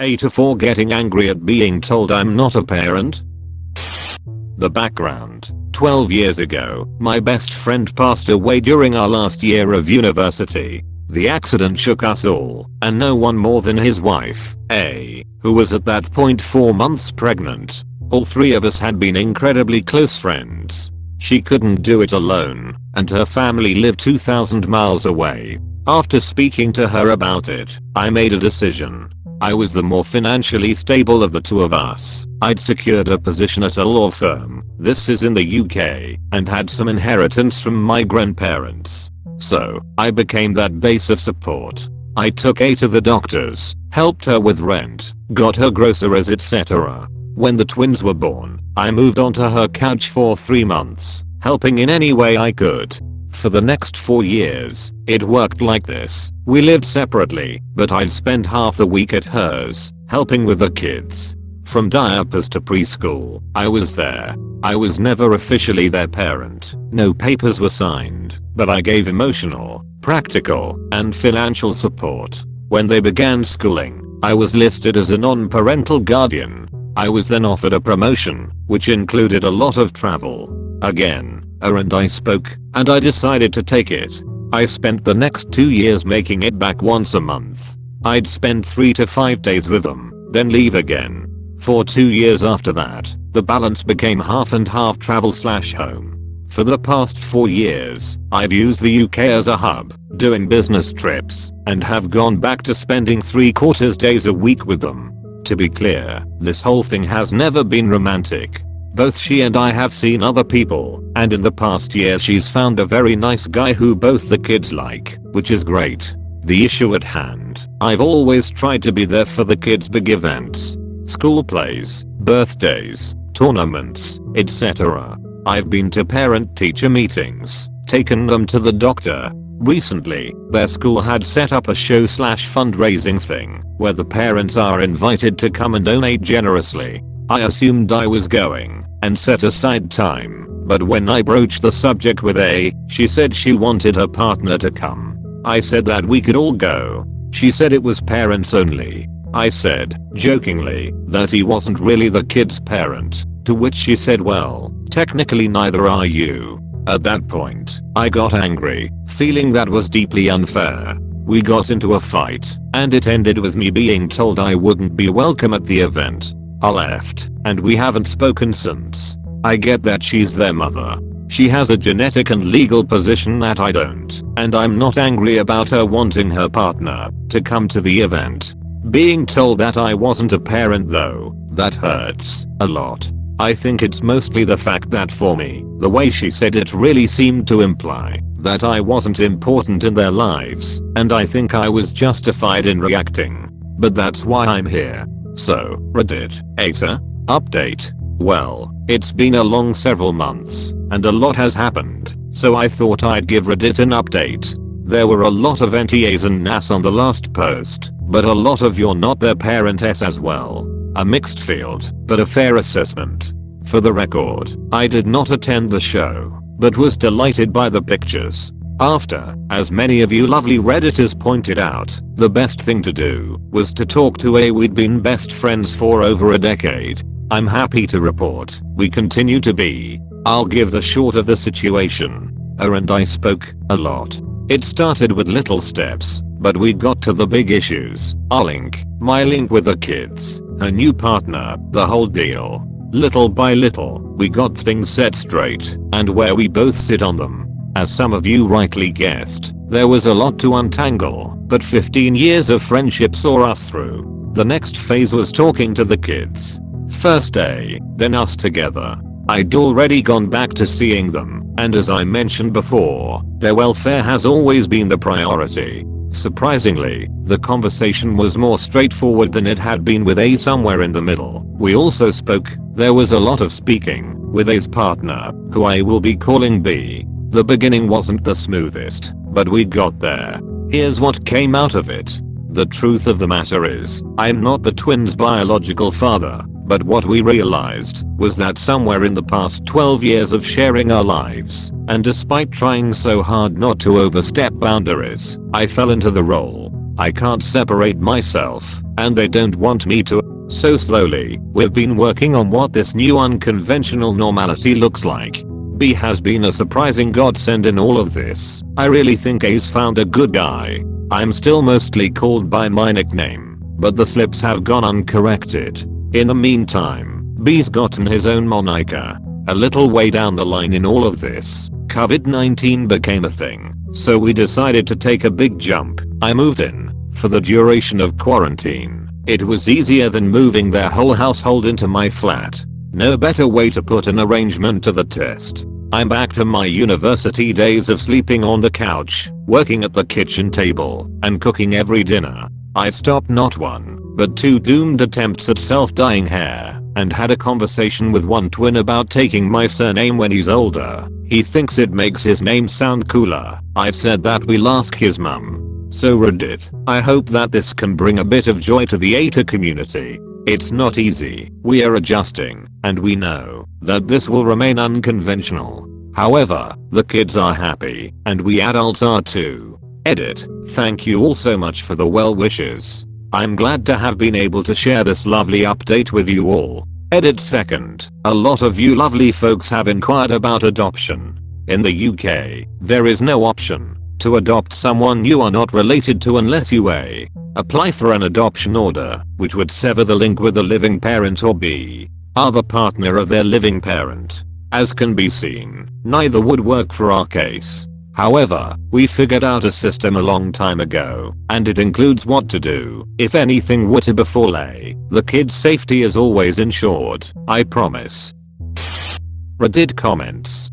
AITA for getting angry at being told I'm not a parent. The background: 12 years ago, my best friend passed away during our last year of university. The accident shook us all, and no one more than his wife, A, who was at that point 4 months pregnant. All three of us had been incredibly close friends. She couldn't do it alone, and her family lived 2,000 miles away. After speaking to her about it, I made a decision. I was the more financially stable of the two of us. I'd secured a position at a law firm, this is in the UK, and had some inheritance from my grandparents. So, I became that base of support. I took A to the doctors, helped her with rent, got her groceries, etc. When the twins were born, I moved onto her couch for 3 months, helping in any way I could. For the next 4 years, it worked like this. We lived separately, but I'd spend half the week at hers, helping with the kids. From diapers to preschool, I was there. I was never officially their parent. No papers were signed, but I gave emotional, practical, and financial support. When they began schooling, I was listed as a non-parental guardian. I was then offered a promotion, which included a lot of travel. Again, her and I spoke, and I decided to take it. I spent the next 2 years making it back once a month. I'd spend 3 to 5 days with them, then leave again. For 2 years after that, the balance became half and half travel/home. For the past 4 years, I've used the UK as a hub, doing business trips, and have gone back to spending 3/4 days a week with them. To be clear, this whole thing has never been romantic. Both she and I have seen other people, and in the past year she's found a very nice guy who both the kids like, which is great. The issue at hand: I've always tried to be there for the kids' big events. School plays, birthdays, tournaments, etc. I've been to parent-teacher meetings, taken them to the doctor. Recently, their school had set up a show/fundraising thing, where the parents are invited to come and donate generously. I assumed I was going, and set aside time, but when I broached the subject with A, she said she wanted her partner to come. I said that we could all go. She said it was parents only. I said, jokingly, that he wasn't really the kid's parent, to which she said, well, technically neither are you. At that point, I got angry, feeling that was deeply unfair. We got into a fight, and it ended with me being told I wouldn't be welcome at the event. I left, and we haven't spoken since. I get that she's their mother. She has a genetic and legal position that I don't, and I'm not angry about her wanting her partner to come to the event. Being told that I wasn't a parent though, that hurts a lot. I think it's mostly the fact that for me, the way she said it really seemed to imply that I wasn't important in their lives, and I think I was justified in reacting. But that's why I'm here. So, Reddit, AITA, update. Well, it's been a long several months, and a lot has happened, so I thought I'd give Reddit an update. There were a lot of NTAs and NAS on the last post, but a lot of you're not their parent S as well. A mixed field, but a fair assessment. For the record, I did not attend the show, but was delighted by the pictures. After, as many of you lovely Redditors pointed out, the best thing to do was to talk to A. We'd been best friends for over a decade. I'm happy to report we continue to be. I'll give the short of the situation. Her and I spoke a lot. It started with little steps, but we got to the big issues. My link with the kids, her new partner, the whole deal. Little by little, we got things set straight, and where we both sit on them. As some of you rightly guessed, there was a lot to untangle, but 15 years of friendship saw us through. The next phase was talking to the kids. First A, then us together. I'd already gone back to seeing them, and as I mentioned before, their welfare has always been the priority. Surprisingly, the conversation was more straightforward than it had been with A somewhere in the middle. We also spoke. There was a lot of speaking with A's partner, who I will be calling B. The beginning wasn't the smoothest, but we got there. Here's what came out of it. The truth of the matter is, I'm not the twins' biological father, but what we realized was that somewhere in the past 12 years of sharing our lives, and despite trying so hard not to overstep boundaries, I fell into the role. I can't separate myself, and they don't want me to. So slowly, we've been working on what this new unconventional normality looks like. B has been a surprising godsend in all of this. I really think A's found a good guy. I'm still mostly called by my nickname, but the slips have gone uncorrected. In the meantime, B's gotten his own moniker. A little way down the line in all of this, COVID-19 became a thing, so we decided to take a big jump. I moved in for the duration of quarantine. It was easier than moving their whole household into my flat. No better way to put an arrangement to the test. I'm back to my university days of sleeping on the couch, working at the kitchen table, and cooking every dinner. I stopped not one, but two doomed attempts at self-dyeing hair, and had a conversation with one twin about taking my surname when he's older. He thinks it makes his name sound cooler. I said that we'll ask his mum. So Reddit, I hope that this can bring a bit of joy to the AITA community. It's not easy, we are adjusting, and we know that this will remain unconventional. However, the kids are happy, and we adults are too. Edit, thank you all so much for the well wishes. I'm glad to have been able to share this lovely update with you all. Edit second, a lot of you lovely folks have inquired about adoption. In the UK, there is no option to adopt someone you are not related to unless you A. apply for an adoption order, which would sever the link with a living parent, or B. are the partner of their living parent. As can be seen, neither would work for our case. However, we figured out a system a long time ago, and it includes what to do if anything were to befall A. The kid's safety is always ensured, I promise. Reddit comments.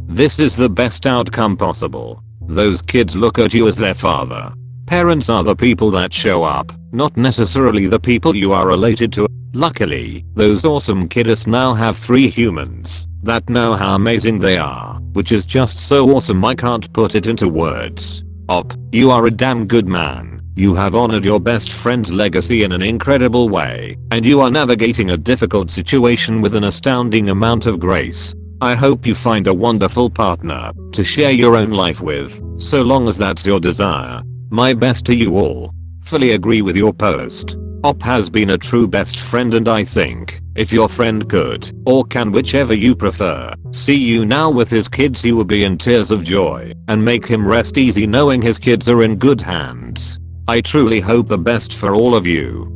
This is the best outcome possible. Those kids look at you as their father. Parents are the people that show up, not necessarily the people you are related to. Luckily, those awesome kiddos now have 3 humans that know how amazing they are, which is just so awesome I can't put it into words. Op, you are a damn good man. You have honored your best friend's legacy in an incredible way, and you are navigating a difficult situation with an astounding amount of grace. I hope you find a wonderful partner to share your own life with, so long as that's your desire. My best to you all. Fully agree with your post. Op has been a true best friend, and I think, if your friend could, or can, whichever you prefer, see you now with his kids, he will be in tears of joy, and make him rest easy knowing his kids are in good hands. I truly hope the best for all of you.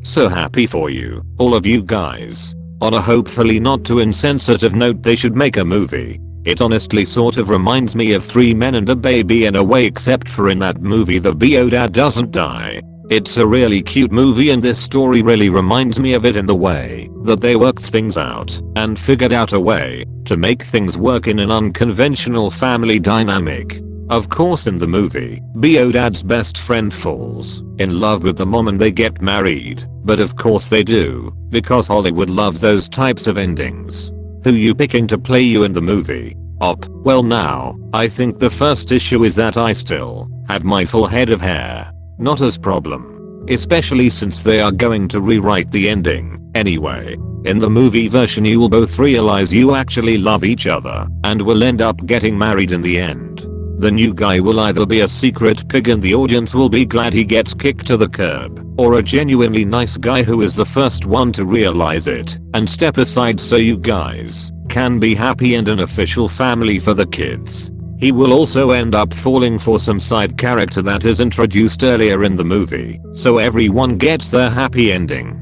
So happy for you, all of you guys. On a hopefully not too insensitive note, they should make a movie. It honestly sort of reminds me of 3 Men and a Baby in a way, except for in that movie the BO dad doesn't die. It's a really cute movie, and this story really reminds me of it in the way that they worked things out and figured out a way to make things work in an unconventional family dynamic. Of course, in the movie, BO dad's best friend falls in love with the mom and they get married, but of course they do, because Hollywood loves those types of endings. Who you picking to play you in the movie? Op, well now, I think the first issue is that I still have my full head of hair. Not as problem. Especially since they are going to rewrite the ending. Anyway, in the movie version you will both realize you actually love each other and will end up getting married in the end. The new guy will either be a secret pig and the audience will be glad he gets kicked to the curb, or a genuinely nice guy who is the first one to realize it and step aside so you guys can be happy and an official family for the kids. He will also end up falling for some side character that is introduced earlier in the movie, so everyone gets their happy ending.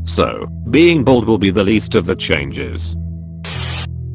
So, being bald will be the least of the changes.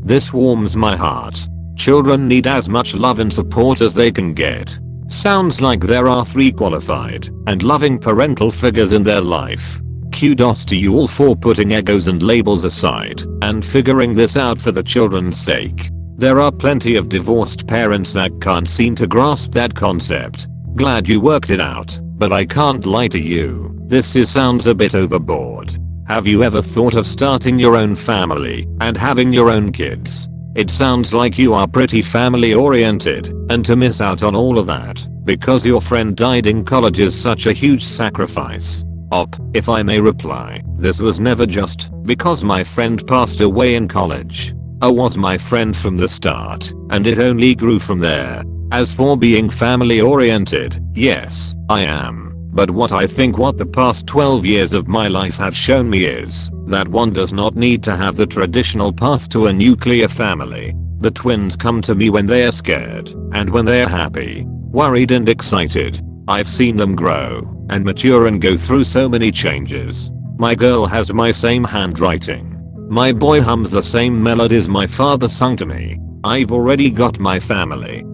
This warms my heart. Children need as much love and support as they can get. Sounds like there are 3 qualified and loving parental figures in their life. Kudos to you all for putting egos and labels aside and figuring this out for the children's sake. There are plenty of divorced parents that can't seem to grasp that concept. Glad you worked it out, but I can't lie to you, sounds a bit overboard. Have you ever thought of starting your own family and having your own kids? It sounds like you are pretty family oriented, and to miss out on all of that because your friend died in college is such a huge sacrifice. Op, if I may reply, this was never just because my friend passed away in college. I was my friend from the start, and it only grew from there. As for being family oriented, yes, I am. But what the past 12 years of my life have shown me is that one does not need to have the traditional path to a nuclear family. The twins come to me when they're scared, and when they're happy, worried and excited. I've seen them grow and mature and go through so many changes. My girl has my same handwriting. My boy hums the same melodies my father sung to me. I've already got my family.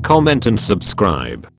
Comment and subscribe.